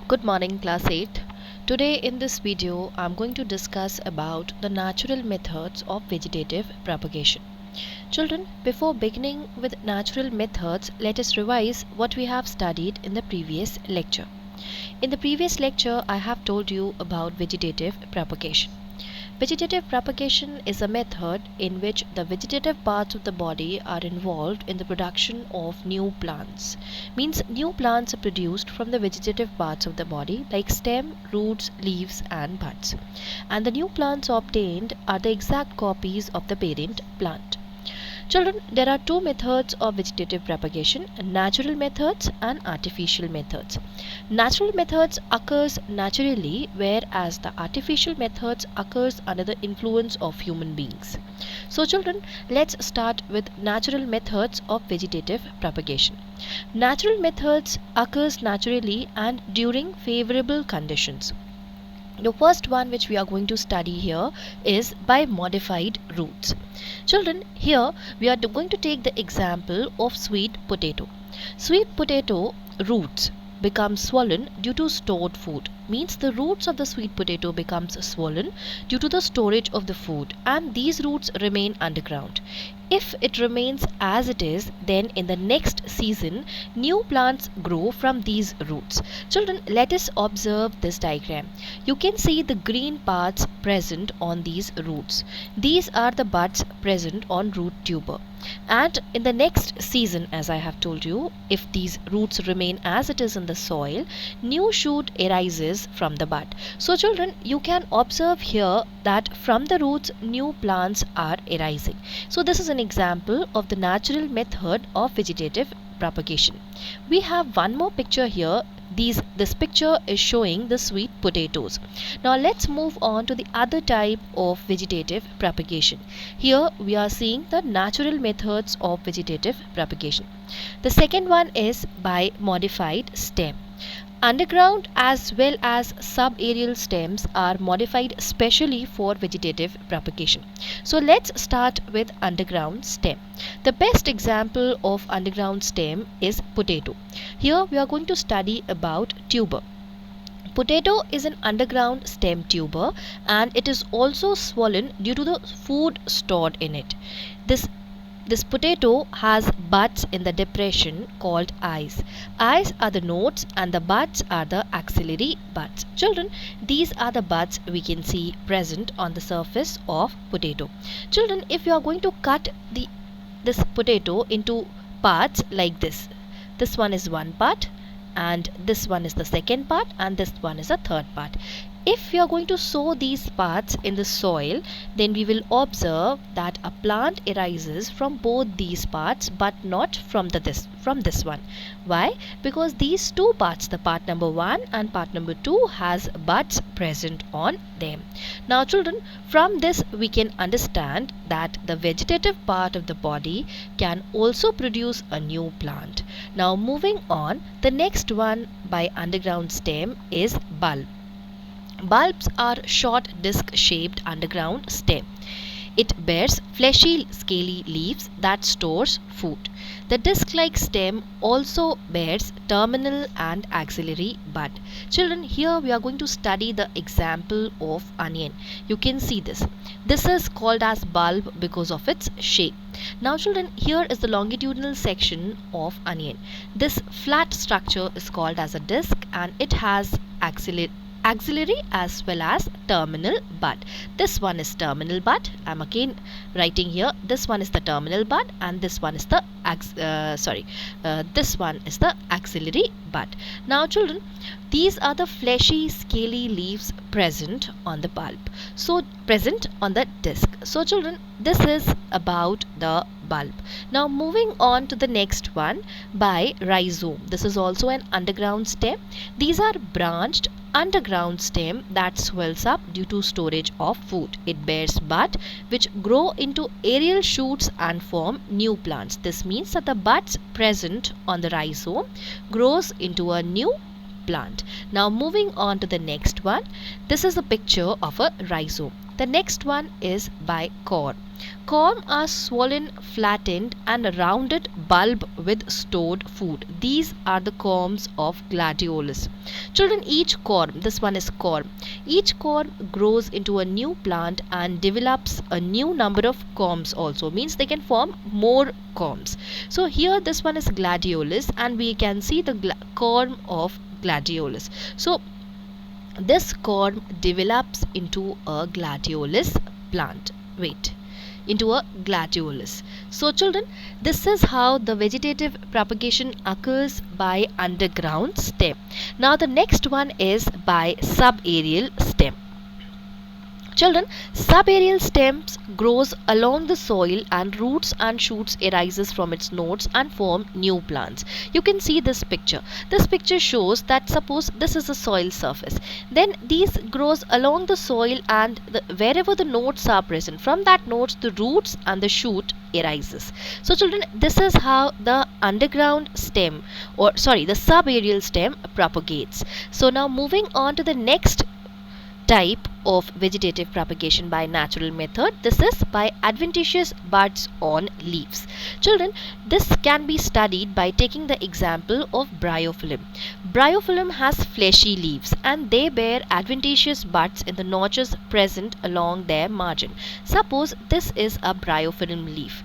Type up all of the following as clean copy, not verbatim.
Good morning, class 8. Today in this video I'm going to discuss about the natural methods of vegetative propagation. Children, before beginning with natural methods, let us revise what we have studied in the previous lecture. In the previous lecture I have told you about vegetative propagation. Vegetative propagation is a method in which the vegetative parts of the body are involved in the production of new plants. Means new plants are produced from the vegetative parts of the body like stem, roots, leaves and buds. And the new plants obtained are the exact copies of the parent plant. Children, there are two methods of vegetative propagation, natural methods and artificial methods. Natural methods occurs naturally, whereas the artificial methods occurs under the influence of human beings. So children, let's start with natural methods of vegetative propagation. Natural methods occurs naturally and during favorable conditions. The first one which we are going to study here is by modified roots. Children, here we are going to take the example of sweet potato. Sweet potato roots become swollen due to stored food. Means the roots of the sweet potato becomes swollen due to the storage of the food, and these roots remain underground. If it remains as it is, then in the next season new plants grow from these roots. Children, let us observe this diagram. You can see the green parts present on these roots. These are the buds present on root tuber. And in the next season, as I have told you, if these roots remain as it is in the soil, new shoot arises from the bud. So children, you can observe here that from the roots new plants are arising. So this is an example of the natural method of vegetative propagation. We have one more picture here. This picture is showing the sweet potatoes. Now let's move on to the other type of vegetative propagation. Here we are seeing the natural methods of vegetative propagation. The second one is by modified stem. Underground as well as subaerial stems are modified specially for vegetative propagation. So let's start with underground stem. The best example of underground stem is potato. Here we are going to study about tuber. Potato is an underground stem tuber and it is also swollen due to the food stored in it. This potato has buds in the depression called eyes. Eyes are the nodes and the buds are the axillary buds. Children, these are the buds we can see present on the surface of potato. Children, if you are going to cut this potato into parts like this one is one part, and this one is the second part, and this one is the third part. If we are going to sow these parts in the soil, then we will observe that a plant arises from both these parts but not from this one. Why? Because these two parts, the part number 1 and part number 2, has buds present on them. Now children, from this we can understand that the vegetative part of the body can also produce a new plant. Now moving on, the next one by underground stem is bulb. Bulbs are short disc-shaped underground stem. It bears fleshy scaly leaves that stores food. The disc-like stem also bears terminal and axillary bud. Children, here we are going to study the example of onion. You can see this. This is called as bulb because of its shape. Now children, here is the longitudinal section of onion. This flat structure is called as a disc and it has axillary as well as terminal bud. This one is terminal bud. I'm again writing here. This one is the terminal bud and this one is the this one is the axillary bud. Now children, these are the fleshy scaly leaves present on the bulb. So present on the disc. So children, this is about the bulb. Now moving on to the next one by rhizome. This is also an underground stem. These are branched underground stem that swells up due to storage of food. It bears bud which grow into aerial shoots and form new plants. This means that the buds present on the rhizome grows into a new plant. Now moving on to the next one. This is a picture of a rhizome. The next one is by corm. Corm are swollen, flattened and a rounded bulb with stored food. These are the corms of gladiolus. Children, each corm, this one is corm, each corm grows into a new plant and develops a new number of corms also. Means they can form more corms. So here this one is gladiolus and we can see the corm of gladiolus. So this corm develops into a gladiolus plant. Into a gladiolus. So children, this is how the vegetative propagation occurs by underground stem. Now the next one is by subaerial stem. Children, subaerial stems grows along the soil and roots and shoots arises from its nodes and form new plants. You can see this picture. This picture shows that suppose this is a soil surface. Then these grows along the soil and wherever the nodes are present, from that nodes the roots and the shoot arises. So children, this is how the underground stem the subaerial stem propagates. So now moving on to the next type of vegetative propagation by natural method. This is by adventitious buds on leaves. Children, this can be studied by taking the example of bryophyllum. Bryophyllum has fleshy leaves and they bear adventitious buds in the notches present along their margin. Suppose this is a bryophyllum leaf.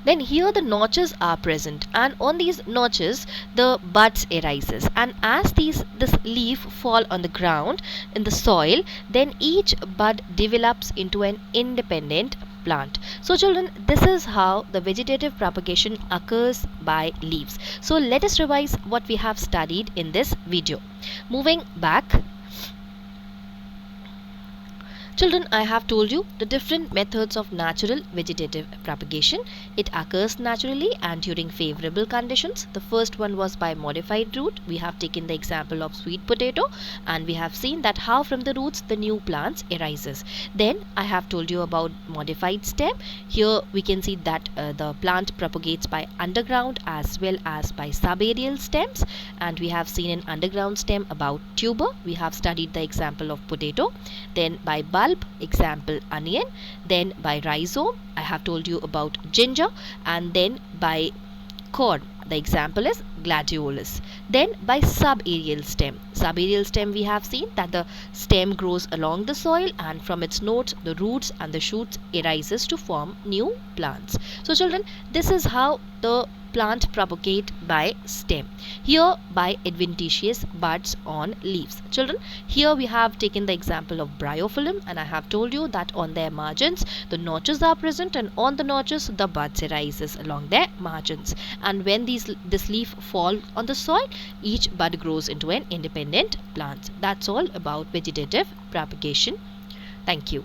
Then here the notches are present and on these notches the buds arises, and as this leaf fall on the ground in the soil, then each bud develops into an independent plant. So children, this is how the vegetative propagation occurs by leaves. So let us revise what we have studied in this video. Moving back. Children, I have told you the different methods of natural vegetative propagation. It occurs naturally and during favorable conditions. The first one was by modified root. We have taken the example of sweet potato and we have seen that how from the roots the new plants arises. Then I have told you about modified stem. Here we can see that the plant propagates by underground as well as by subaerial stems, and we have seen an underground stem about tuber. We have studied the example of potato. Then by bulb, example onion. Then by rhizome, I have told you about ginger. And then by corm, the example is gladiolus. Then by subaerial stem we have seen that the stem grows along the soil and from its nodes the roots and the shoots arises to form new plants. So children, this is how the plant propagate by stem. Here by adventitious buds on leaves. Children, here we have taken the example of bryophyllum and I have told you that on their margins the notches are present and on the notches the buds arises along their margins, and when this leaf fall on the soil, each bud grows into an independent plant. That's all about vegetative propagation. Thank you.